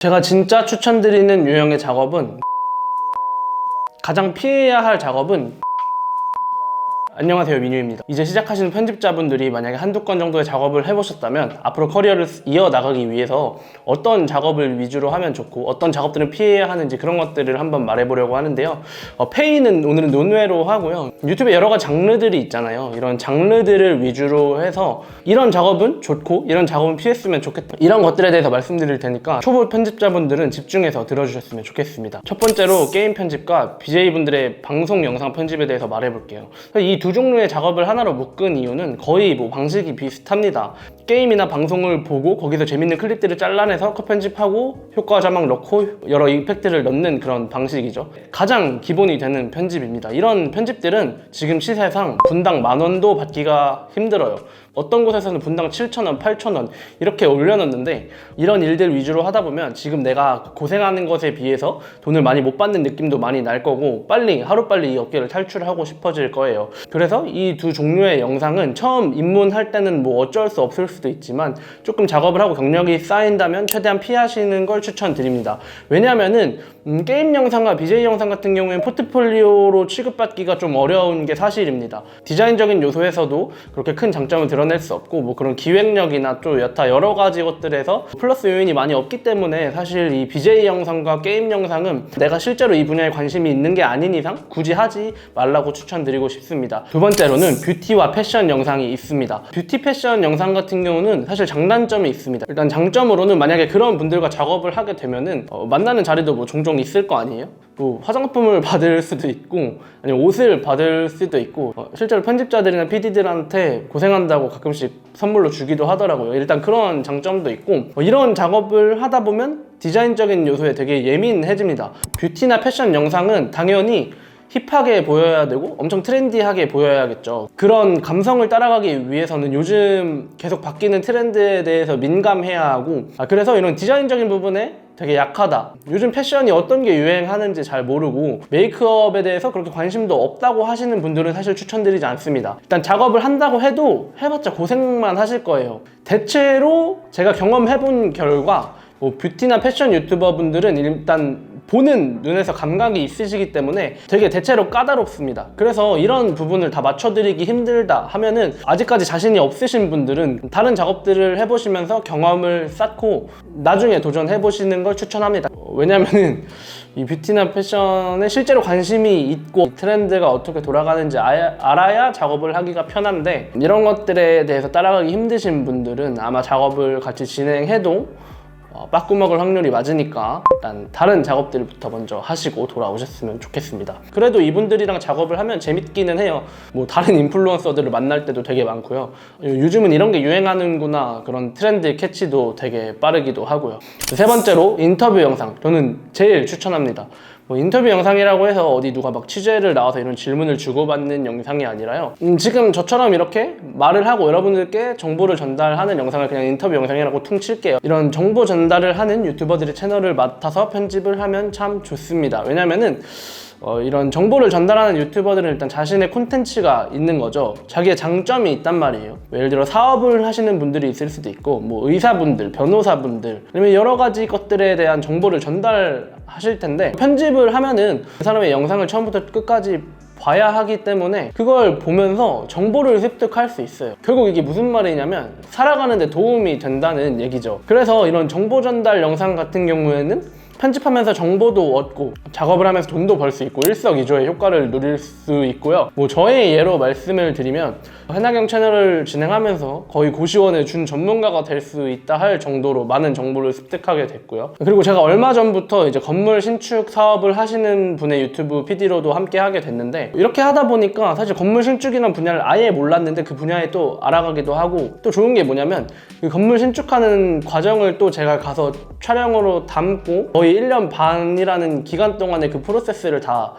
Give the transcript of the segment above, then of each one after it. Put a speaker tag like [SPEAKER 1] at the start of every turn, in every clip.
[SPEAKER 1] 제가 진짜 추천드리는 유형의 작업은, 가장 피해야 할 작업은, 안녕하세요, 민유입니다. 이제 시작하시는 편집자분들이 만약에 한두 건 정도의 작업을 해보셨다면 앞으로 커리어를 이어나가기 위해서 어떤 작업을 위주로 하면 좋고 어떤 작업들은 피해야 하는지 그런 것들을 한번 말해보려고 하는데요. 페이는 오늘은 논외로 하고요. 유튜브에 여러 가지 장르들이 있잖아요. 이런 장르들을 위주로 해서 이런 작업은 좋고 이런 작업은 피했으면 좋겠다, 이런 것들에 대해서 말씀드릴 테니까 초보 편집자분들은 집중해서 들어주셨으면 좋겠습니다. 첫 번째로 게임 편집과 BJ분들의 방송 영상 편집에 대해서 말해볼게요. 이 두 종류의 작업을 하나로 묶은 이유는 거의 방식이 비슷합니다. 게임이나 방송을 보고 거기서 재밌는 클립들을 잘라내서 컷 편집하고 효과 자막 넣고 여러 이펙트를 넣는 그런 방식이죠. 가장 기본이 되는 편집입니다. 이런 편집들은 지금 시세상 분당 10,000원도 받기가 힘들어요. 어떤 곳에서는 분당 7,000원, 8,000원 이렇게 올려놨는데, 이런 일들 위주로 하다 보면 지금 내가 고생하는 것에 비해서 돈을 많이 못 받는 느낌도 많이 날 거고, 하루빨리 이 업계를 탈출하고 싶어질 거예요. 그래서 이 두 종류의 영상은 처음 입문할 때는 어쩔 수 없을 수도 있지만 조금 작업을 하고 경력이 쌓인다면 최대한 피하시는 걸 추천드립니다. 왜냐하면은 게임 영상과 BJ 영상 같은 경우에는 포트폴리오로 취급받기가 좀 어려운 게 사실입니다. 디자인적인 요소에서도 그렇게 큰 장점을 드러낼 수 없고 그런 기획력이나 또 여타 여러 가지 것들에서 플러스 요인이 많이 없기 때문에 사실 이 BJ 영상과 게임 영상은 내가 실제로 이 분야에 관심이 있는 게 아닌 이상 굳이 하지 말라고 추천드리고 싶습니다. 두 번째로는 뷰티와 패션 영상이 있습니다. 뷰티 패션 영상 같은 경우는 사실 장단점이 있습니다. 일단 장점으로는 만약에 그런 분들과 작업을 하게 되면은 만나는 자리도 종종 있을 거 아니에요? 화장품을 받을 수도 있고 아니면 옷을 받을 수도 있고 실제로 편집자들이나 PD들한테 고생한다고 가끔씩 선물로 주기도 하더라고요. 일단 그런 장점도 있고 이런 작업을 하다 보면 디자인적인 요소에 되게 예민해집니다. 뷰티나 패션 영상은 당연히 힙하게 보여야 되고 엄청 트렌디하게 보여야겠죠. 그런 감성을 따라가기 위해서는 요즘 계속 바뀌는 트렌드에 대해서 민감해야 하고 그래서 이런 디자인적인 부분에 되게 약하다, 요즘 패션이 어떤 게 유행하는지 잘 모르고 메이크업에 대해서 그렇게 관심도 없다고 하시는 분들은 사실 추천드리지 않습니다. 일단 작업을 한다고 해도 해봤자 고생만 하실 거예요. 대체로 제가 경험해본 결과 뷰티나 패션 유튜버 분들은 일단 보는 눈에서 감각이 있으시기 때문에 되게 대체로 까다롭습니다. 그래서 이런 부분을 다 맞춰드리기 힘들다 하면은 아직까지 자신이 없으신 분들은 다른 작업들을 해보시면서 경험을 쌓고 나중에 도전해보시는 걸 추천합니다. 왜냐면은 이 뷰티나 패션에 실제로 관심이 있고 트렌드가 어떻게 돌아가는지 알아야 작업을 하기가 편한데, 이런 것들에 대해서 따라가기 힘드신 분들은 아마 작업을 같이 진행해도 빠꾸먹을 확률이 맞으니까 일단 다른 작업들부터 먼저 하시고 돌아오셨으면 좋겠습니다. 그래도 이분들이랑 작업을 하면 재밌기는 해요. 다른 인플루언서들을 만날 때도 되게 많고요. 요즘은 이런 게 유행하는구나, 그런 트렌드 캐치도 되게 빠르기도 하고요. 세 번째로 인터뷰 영상, 저는 제일 추천합니다. 인터뷰 영상이라고 해서 어디 누가 취재를 나와서 이런 질문을 주고받는 영상이 아니라요. 지금 저처럼 이렇게 말을 하고 여러분들께 정보를 전달하는 영상을 그냥 인터뷰 영상이라고 퉁칠게요. 이런 정보 전달을 하는 유튜버들의 채널을 맡아서 편집을 하면 참 좋습니다. 왜냐면은 이런 정보를 전달하는 유튜버들은 일단 자신의 콘텐츠가 있는 거죠. 자기의 장점이 있단 말이에요. 예를 들어 사업을 하시는 분들이 있을 수도 있고 의사분들, 변호사분들, 아니면 여러 가지 것들에 대한 정보를 전달하실 텐데, 편집을 하면은 그 사람의 영상을 처음부터 끝까지 봐야 하기 때문에 그걸 보면서 정보를 습득할 수 있어요. 결국 이게 무슨 말이냐면 살아가는 데 도움이 된다는 얘기죠. 그래서 이런 정보 전달 영상 같은 경우에는 편집하면서 정보도 얻고 작업을 하면서 돈도 벌 수 있고 일석이조의 효과를 누릴 수 있고요. 저의 예로 말씀을 드리면 해나경 채널을 진행하면서 거의 고시원에 준 전문가가 될 수 있다 할 정도로 많은 정보를 습득하게 됐고요. 그리고 제가 얼마 전부터 이제 건물 신축 사업을 하시는 분의 유튜브 PD로도 함께 하게 됐는데, 이렇게 하다 보니까 사실 건물 신축이라는 분야를 아예 몰랐는데 그 분야에 또 알아가기도 하고, 또 좋은 게 뭐냐면 그 건물 신축하는 과정을 또 제가 가서 촬영으로 담고 거의 1년 반이라는 기간 동안에 그 프로세스를 다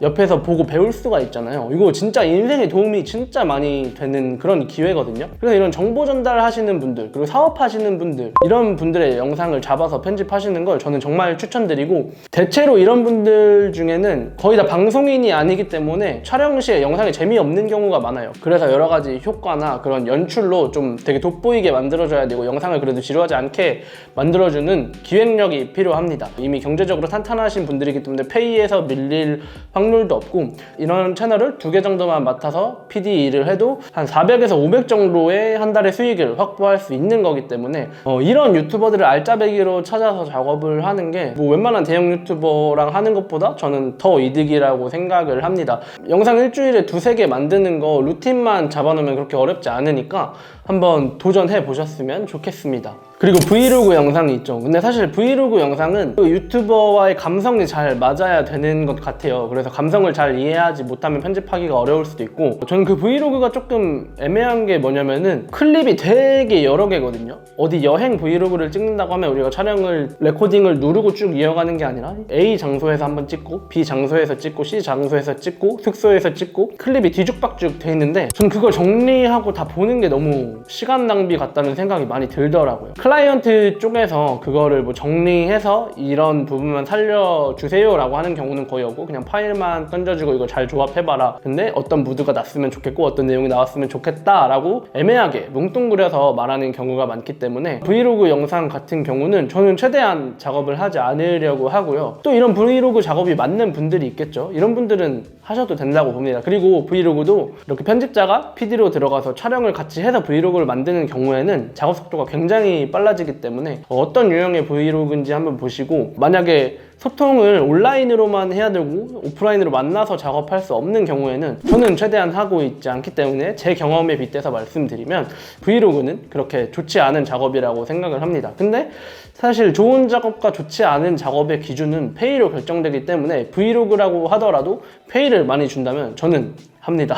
[SPEAKER 1] 옆에서 보고 배울 수가 있잖아요. 이거 진짜 인생에 도움이 진짜 많이 되는 그런 기회거든요. 그래서 이런 정보 전달하시는 분들, 그리고 사업하시는 분들, 이런 분들의 영상을 잡아서 편집하시는 걸 저는 정말 추천드리고, 대체로 이런 분들 중에는 거의 다 방송인이 아니기 때문에 촬영 시에 영상이 재미없는 경우가 많아요. 그래서 여러 가지 효과나 그런 연출로 좀 되게 돋보이게 만들어줘야 되고, 영상을 그래도 지루하지 않게 만들어주는 기획력이 필요합니다. 이미 경제적으로 탄탄하신 분들이기 때문에 페이에서 밀릴 확률도 없고, 이런 채널을 2개 정도만 맡아서 PD 일을 해도 한 400에서 500 정도의 한 달의 수익을 확보할 수 있는 거기 때문에 이런 유튜버들을 알짜배기로 찾아서 작업을 하는 게 뭐 웬만한 대형 유튜버랑 하는 것보다 저는 더 이득이라고 생각을 합니다. 영상 일주일에 2-3개 만드는 거 루틴만 잡아놓으면 그렇게 어렵지 않으니까 한번 도전해 보셨으면 좋겠습니다. 그리고 브이로그 영상이 있죠. 근데 사실 브이로그 영상은 그 유튜버와의 감성이 잘 맞아야 되는 것 같아요. 그래서 감성을 잘 이해하지 못하면 편집하기가 어려울 수도 있고, 저는 그 브이로그가 조금 애매한 게 뭐냐면은 클립이 되게 여러 개거든요. 어디 여행 브이로그를 찍는다고 하면 우리가 촬영을 레코딩을 누르고 쭉 이어가는 게 아니라 A 장소에서 한번 찍고, B 장소에서 찍고, C 장소에서 찍고, 숙소에서 찍고, 클립이 뒤죽박죽 돼 있는데 저는 그걸 정리하고 다 보는 게 너무 시간 낭비 같다는 생각이 많이 들더라고요. 클라이언트 쪽에서 그거를 뭐 정리해서 이런 부분만 살려주세요 라고 하는 경우는 거의 없고, 그냥 파일만 던져주고 이거 잘 조합해봐라, 근데 어떤 무드가 났으면 좋겠고 어떤 내용이 나왔으면 좋겠다 라고 애매하게 뭉뚱그려서 말하는 경우가 많기 때문에 브이로그 영상 같은 경우는 저는 최대한 작업을 하지 않으려고 하고요. 또 이런 브이로그 작업이 맞는 분들이 있겠죠. 이런 분들은 하셔도 된다고 봅니다. 그리고 브이로그도 이렇게 편집자가 PD로 들어가서 촬영을 같이 해서 브이로그를 만드는 경우에는 작업 속도가 굉장히 빨라지기 때문에 어떤 유형의 브이로그인지 한번 보시고, 만약에 소통을 온라인으로만 해야 되고 오프라인으로 만나서 작업할 수 없는 경우에는 저는 최대한 하고 있지 않기 때문에 제 경험에 빗대서 말씀드리면 브이로그는 그렇게 좋지 않은 작업이라고 생각을 합니다. 근데 사실 좋은 작업과 좋지 않은 작업의 기준은 페이로 결정되기 때문에 브이로그라고 하더라도 페이를 많이 준다면 저는 합니다.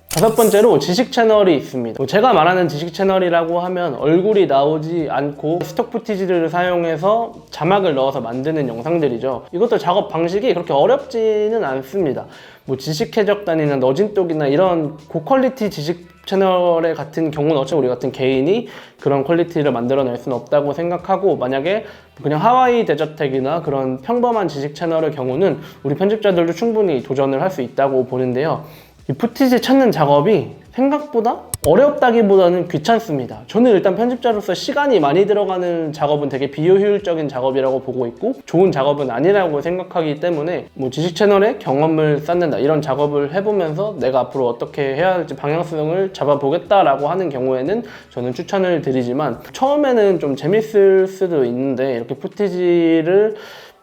[SPEAKER 1] 5번째로 지식 채널이 있습니다. 제가 말하는 지식 채널이라고 하면 얼굴이 나오지 않고 스톡 푸티지를 사용해서 자막을 넣어서 만드는 영상들이죠. 이것도 작업 방식이 그렇게 어렵지는 않습니다. 뭐 지식 해적단이나 너진똑이나 이런 고퀄리티 지식 채널의 같은 경우는 어차피 우리 같은 개인이 그런 퀄리티를 만들어낼 수는 없다고 생각하고, 만약에 그냥 하와이 데저텍이나 그런 평범한 지식 채널의 경우는 우리 편집자들도 충분히 도전을 할 수 있다고 보는데요. 이 푸티지 찾는 작업이 생각보다 어렵다기보다는 귀찮습니다. 저는 일단 편집자로서 시간이 많이 들어가는 작업은 되게 비효율적인 작업이라고 보고 있고, 좋은 작업은 아니라고 생각하기 때문에 뭐 지식 채널에 경험을 쌓는다, 이런 작업을 해보면서 내가 앞으로 어떻게 해야 할지 방향성을 잡아보겠다라고 하는 경우에는 저는 추천을 드리지만, 처음에는 좀 재밌을 수도 있는데 이렇게 푸티지를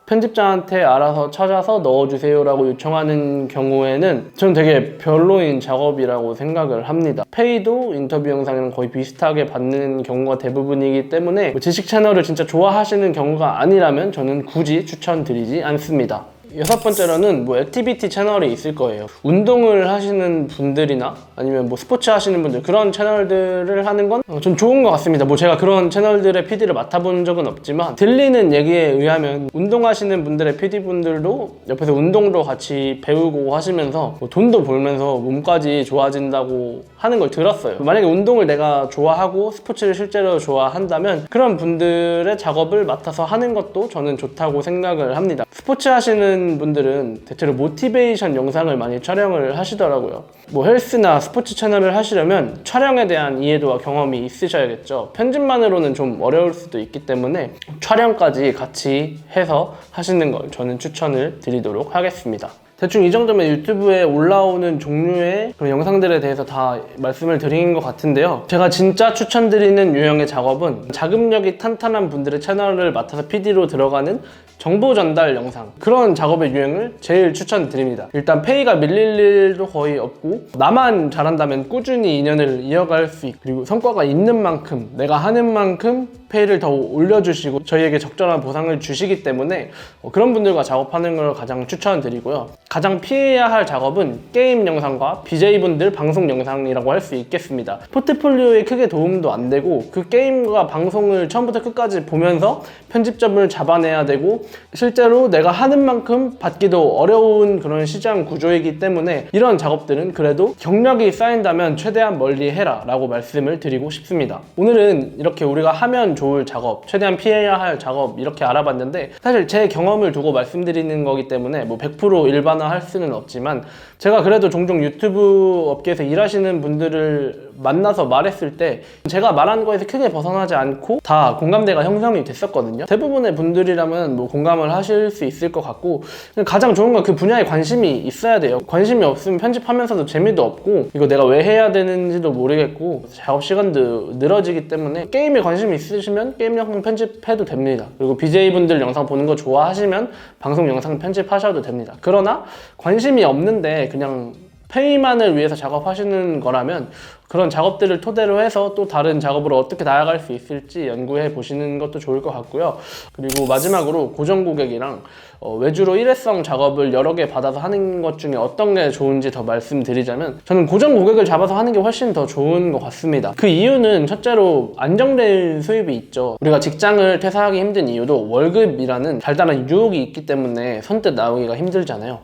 [SPEAKER 1] 편집자한테 알아서 찾아서 넣어주세요 라고 요청하는 경우에는 저는 되게 별로인 작업이라고 생각을 합니다. 페이도 인터뷰 영상이랑 거의 비슷하게 받는 경우가 대부분이기 때문에 지식 채널을 진짜 좋아하시는 경우가 아니라면 저는 굳이 추천드리지 않습니다. 6번째로는 뭐 액티비티 채널이 있을 거예요. 운동을 하시는 분들이나 아니면 뭐 스포츠 하시는 분들, 그런 채널들을 하는 건 좀 좋은 것 같습니다. 뭐 제가 그런 채널들의 PD를 맡아본 적은 없지만 들리는 얘기에 의하면 운동하시는 분들의 PD분들도 옆에서 운동도 같이 배우고 하시면서 뭐 돈도 벌면서 몸까지 좋아진다고 하는 걸 들었어요. 만약에 운동을 내가 좋아하고 스포츠를 실제로 좋아한다면 그런 분들의 작업을 맡아서 하는 것도 저는 좋다고 생각을 합니다. 스포츠 하시는 분들은 대체로 모티베이션 영상을 많이 촬영을 하시더라고요. 뭐 헬스나 스포츠 채널을 하시려면 촬영에 대한 이해도와 경험이 있으셔야겠죠. 편집만으로는 좀 어려울 수도 있기 때문에 촬영까지 같이 해서 하시는 걸 저는 추천을 드리도록 하겠습니다. 대충 이 정도면 유튜브에 올라오는 종류의 그런 영상들에 대해서 다 말씀을 드린 것 같은데요. 제가 진짜 추천드리는 유형의 작업은 자금력이 탄탄한 분들의 채널을 맡아서 PD로 들어가는 정보 전달 영상, 그런 작업의 유형을 제일 추천드립니다. 일단 페이가 밀릴 일도 거의 없고, 나만 잘한다면 꾸준히 인연을 이어갈 수 있고, 그리고 성과가 있는 만큼, 내가 하는 만큼 페이를 더 올려주시고 저희에게 적절한 보상을 주시기 때문에 그런 분들과 작업하는 걸 가장 추천드리고요. 가장 피해야 할 작업은 게임 영상과 BJ분들 방송 영상이라고 할 수 있겠습니다. 포트폴리오에 크게 도움도 안 되고 그 게임과 방송을 처음부터 끝까지 보면서 편집점을 잡아내야 되고 실제로 내가 하는 만큼 받기도 어려운 그런 시장 구조이기 때문에 이런 작업들은 그래도 경력이 쌓인다면 최대한 멀리 해라 라고 말씀을 드리고 싶습니다. 오늘은 이렇게 우리가 하면 좋을 작업, 최대한 피해야 할 작업 이렇게 알아봤는데 사실 제 경험을 두고 말씀드리는 거기 때문에 뭐 100% 일반화할 수는 없지만 제가 그래도 종종 유튜브 업계에서 일하시는 분들을 만나서 말했을 때 제가 말한 거에서 크게 벗어나지 않고 다 공감대가 형성이 됐었거든요. 대부분의 분들이라면 뭐 공감을 하실 수 있을 것 같고 가장 좋은 건 그 분야에 관심이 있어야 돼요. 관심이 없으면 편집하면서도 재미도 없고 이거 내가 왜 해야 되는지도 모르겠고 작업 시간도 늘어지기 때문에 게임에 관심이 있으시면 게임 영상 편집해도 됩니다. 그리고 BJ분들 영상 보는 거 좋아하시면 방송 영상 편집하셔도 됩니다. 그러나 관심이 없는데 그냥 페이만을 위해서 작업하시는 거라면 그런 작업들을 토대로 해서 또 다른 작업으로 어떻게 나아갈 수 있을지 연구해 보시는 것도 좋을 것 같고요. 그리고 마지막으로 고정 고객이랑 외주로 일회성 작업을 여러 개 받아서 하는 것 중에 어떤 게 좋은지 더 말씀드리자면 저는 고정 고객을 잡아서 하는 게 훨씬 더 좋은 것 같습니다. 그 이유는 첫째로 안정된 수입이 있죠. 우리가 직장을 퇴사하기 힘든 이유도 월급이라는 달달한 유혹이 있기 때문에 선뜻 나오기가 힘들잖아요.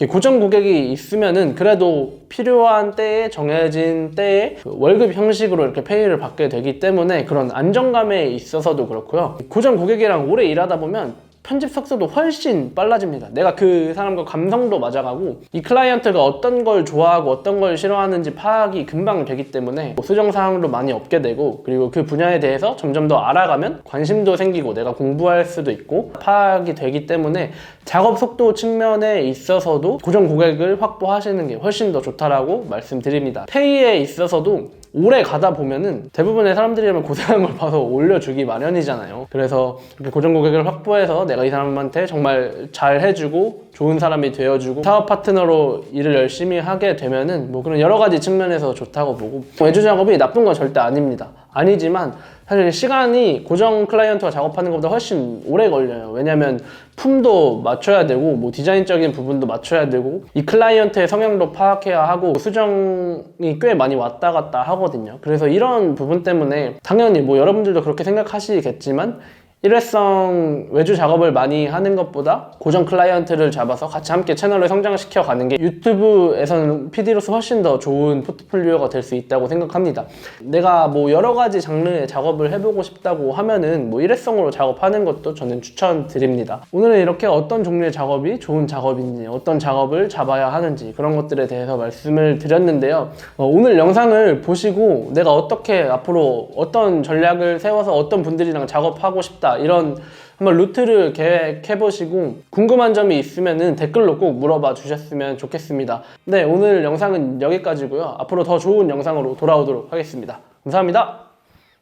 [SPEAKER 1] 고정 고객이 있으면은 그래도 필요한 때에 정해진 때에 월급 형식으로 이렇게 페이를 받게 되기 때문에 그런 안정감에 있어서도 그렇고요. 고정 고객이랑 오래 일하다 보면 편집 속도도 훨씬 빨라집니다. 내가 그 사람과 감성도 맞아가고 이 클라이언트가 어떤 걸 좋아하고 어떤 걸 싫어하는지 파악이 금방 되기 때문에 수정사항도 많이 없게 되고 그리고 그 분야에 대해서 점점 더 알아가면 관심도 생기고 내가 공부할 수도 있고 파악이 되기 때문에 작업 속도 측면에 있어서도 고정 고객을 확보하시는 게 훨씬 더 좋다라고 말씀드립니다. 페이에 있어서도 오래 가다 보면은 대부분의 사람들이라면 고생한 걸 봐서 올려주기 마련이잖아요. 그래서 이렇게 고정 고객을 확보해서 내가 이 사람한테 정말 잘 해주고 좋은 사람이 되어주고 사업 파트너로 일을 열심히 하게 되면은 뭐 그런 여러 가지 측면에서 좋다고 보고 외주 작업이 나쁜 건 절대 아닙니다. 아니지만 사실 시간이 고정 클라이언트와 작업하는 것보다 훨씬 오래 걸려요. 왜냐면 품도 맞춰야 되고 뭐 디자인적인 부분도 맞춰야 되고 이 클라이언트의 성향도 파악해야 하고 수정이 꽤 많이 왔다 갔다 하거든요. 그래서 이런 부분 때문에 당연히 뭐 여러분들도 그렇게 생각하시겠지만 일회성 외주 작업을 많이 하는 것보다 고정 클라이언트를 잡아서 같이 함께 채널을 성장시켜 가는 게 유튜브에서는 PD로서 훨씬 더 좋은 포트폴리오가 될 수 있다고 생각합니다. 내가 뭐 여러 가지 장르의 작업을 해보고 싶다고 하면은 뭐 일회성으로 작업하는 것도 저는 추천드립니다. 오늘은 이렇게 어떤 종류의 작업이 좋은 작업인지 어떤 작업을 잡아야 하는지 그런 것들에 대해서 말씀을 드렸는데요. 오늘 영상을 보시고 내가 어떻게 앞으로 어떤 전략을 세워서 어떤 분들이랑 작업하고 싶다 이런 한번 루트를 계획해보시고 궁금한 점이 있으면 댓글로 꼭 물어봐 주셨으면 좋겠습니다. 네, 오늘 영상은 여기까지고요. 앞으로 더 좋은 영상으로 돌아오도록 하겠습니다. 감사합니다.